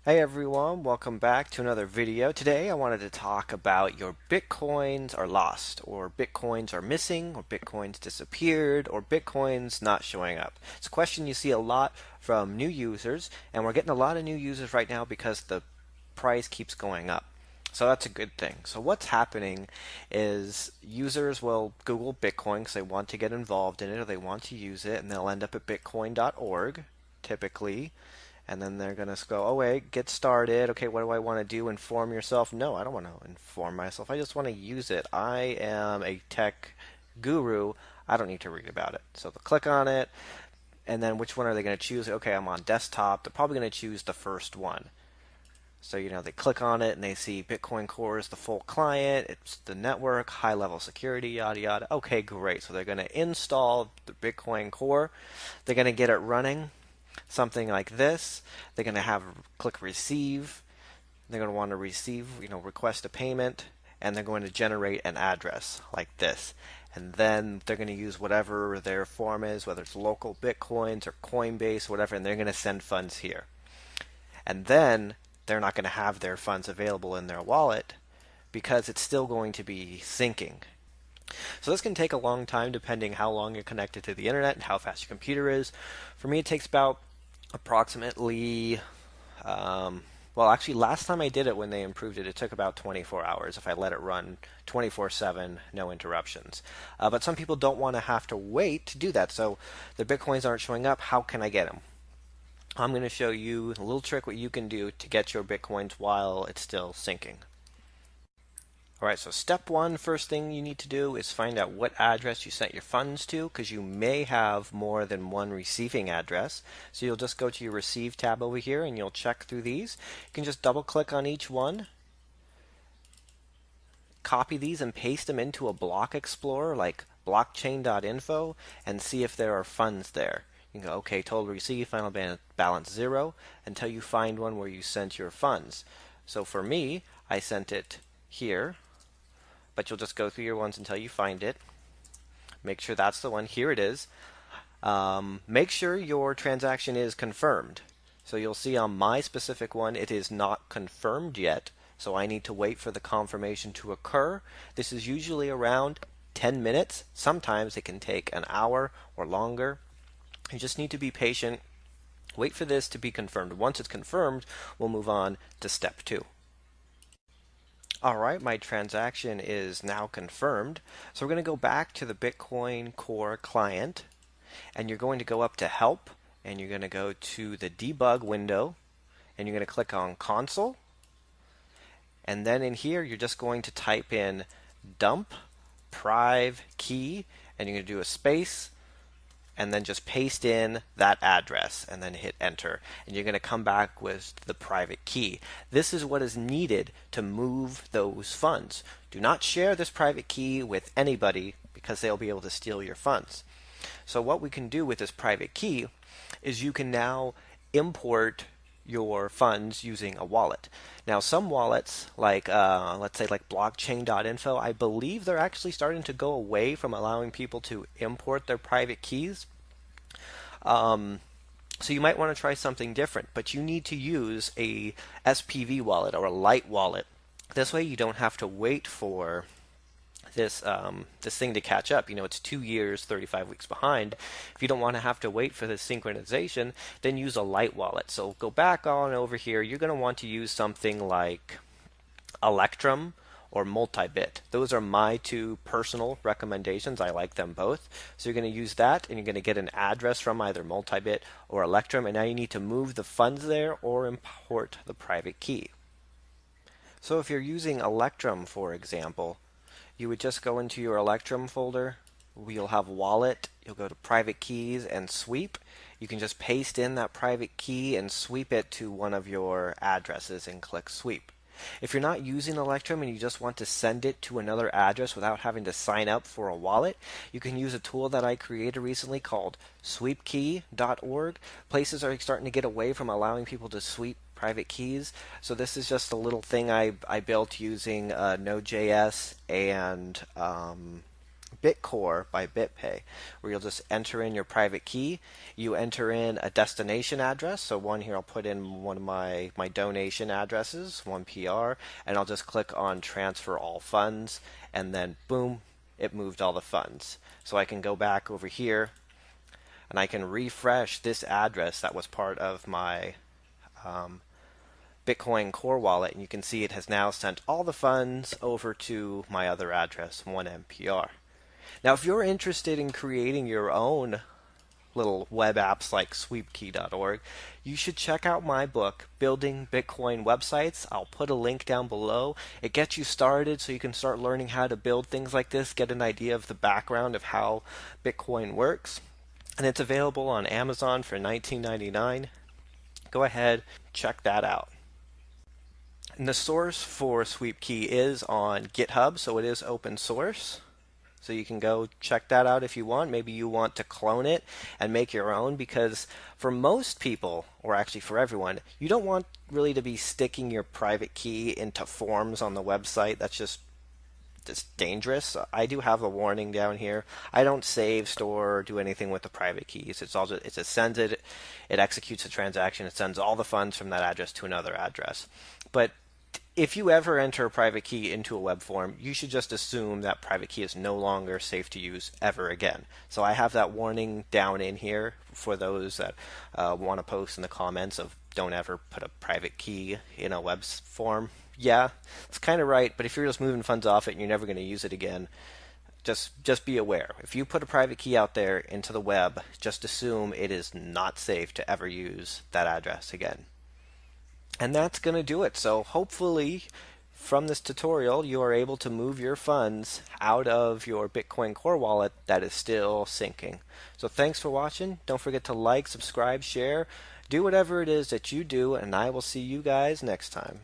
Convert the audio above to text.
Hey everyone, welcome back to another video. Today I wanted to talk about your Bitcoins are lost, or Bitcoins are missing, or Bitcoins disappeared, or Bitcoins not showing up. It's a question you see a lot from new users, and we're getting a lot of new users right now because the price keeps going up. So that's a good thing. So what's happening is users will Google Bitcoin because they want to get involved in it or they want to use it, and they'll end up at bitcoin.org typically. And then they're going to go, oh, wait, get started. Okay, what do I want to do? Inform yourself? No, I don't want to inform myself. I just want to use it. I am a tech guru. I don't need to read about it. So they'll click on it. And then which one are they going to choose? Okay, I'm on desktop. They're probably going to choose the first one. So, they click on it and they see Bitcoin Core is the full client. It's the network, high level security, yada, yada. Okay, great. So they're going to install the Bitcoin Core. They're going to get it running. Something like this. They're going to have click receive. They're going to want to receive, request a payment, and they're going to generate an address like this. And then they're going to use whatever their form is, whether it's local Bitcoins or Coinbase, whatever, and they're going to send funds here. And then they're not going to have their funds available in their wallet because it's still going to be syncing. So this can take a long time depending how long you're connected to the internet and how fast your computer is. For me, it takes about approximately, well, actually, last time I did it when they improved it, it took about 24 hours if I let it run 24/7, no interruptions. But some people don't want to have to wait to do that. So the Bitcoins aren't showing up. How can I get them? I'm going to show you a little trick what you can do to get your Bitcoins while it's still syncing. Alright, so step one, first thing you need to do is find out what address you sent your funds to, because you may have more than one receiving address. So you'll just go to your Receive tab over here and you'll check through these. You can just double click on each one, copy these and paste them into a block explorer like blockchain.info and see if there are funds there. You can go, okay, total receive, final balance 0, until you find one where you sent your funds. So for me, I sent it here. But you'll just go through your ones until you find it. Make sure that's the one. Here it is. Make sure your transaction is confirmed. So you'll see on my specific one, it is not confirmed yet. So I need to wait for the confirmation to occur. This is usually around 10 minutes. Sometimes it can take an hour or longer. You just need to be patient. Wait for this to be confirmed. Once it's confirmed, we'll move on to step 2. Alright, my transaction is now confirmed. So we're going to go back to the Bitcoin Core client, and you're going to go up to Help, and you're going to go to the Debug window, and you're going to click on Console. And then in here, you're just going to type in dump priv key, and you're going to do a space, and then just paste in that address and then hit enter, and you're going to come back with the private key. This is what is needed to move those funds. Do not share this private key with anybody because they'll be able to steal your funds. So what we can do with this private key is you can now import your funds using a wallet. Now some wallets like let's say like blockchain.info, I believe they're actually starting to go away from allowing people to import their private keys. So you might want to try something different, but you need to use a SPV wallet or a light wallet. This way you don't have to wait for this thing to catch up. It's 2 years, 35 weeks behind. If you don't want to have to wait for this synchronization, then use a light wallet. So go back on over here. You're going to want to use something like Electrum or Multibit. Those are my two personal recommendations. I like them both. So you're going to use that, and you're going to get an address from either Multibit or Electrum, and now you need to move the funds there or import the private key. So if you're using Electrum, for example, you would just go into your Electrum folder. You'll have wallet. You'll go to private keys and sweep. You can just paste in that private key and sweep it to one of your addresses and click sweep. If you're not using Electrum and you just want to send it to another address without having to sign up for a wallet, you can use a tool that I created recently called sweepkey.org. Places are starting to get away from allowing people to sweep private keys. So this is just a little thing I built using Node.js and Bitcore by BitPay, where you'll just enter in your private key. You enter in a destination address. So one here, I'll put in one of my donation addresses, 1PR, and I'll just click on transfer all funds, and then boom, it moved all the funds. So I can go back over here and I can refresh this address that was part of my Bitcoin Core wallet, and you can see it has now sent all the funds over to my other address, 1MPR. Now, if you're interested in creating your own little web apps like sweepkey.org, you should check out my book, Building Bitcoin Websites. I'll put a link down below. It gets you started so you can start learning how to build things like this, get an idea of the background of how Bitcoin works. And it's available on Amazon for $19.99. Go ahead, check that out. And the source for SweepKey is on GitHub, so it is open source. So you can go check that out if you want. Maybe you want to clone it and make your own, because for most people, or actually for everyone, you don't want really to be sticking your private key into forms on the website. That's just dangerous. I do have a warning down here. I don't save, store, or do anything with the private keys. It's just sends it, it executes a transaction, it sends all the funds from that address to another address. But if you ever enter a private key into a web form, you should just assume that private key is no longer safe to use ever again. So I have that warning down in here for those that want to post in the comments of don't ever put a private key in a web form. Yeah, it's kind of right, but if you're just moving funds off it and you're never going to use it again, just be aware. If you put a private key out there into the web, just assume it is not safe to ever use that address again. And that's going to do it. So hopefully from this tutorial you are able to move your funds out of your Bitcoin Core wallet that is still syncing. So thanks for watching. Don't forget to like, subscribe, share, do whatever it is that you do, and I will see you guys next time.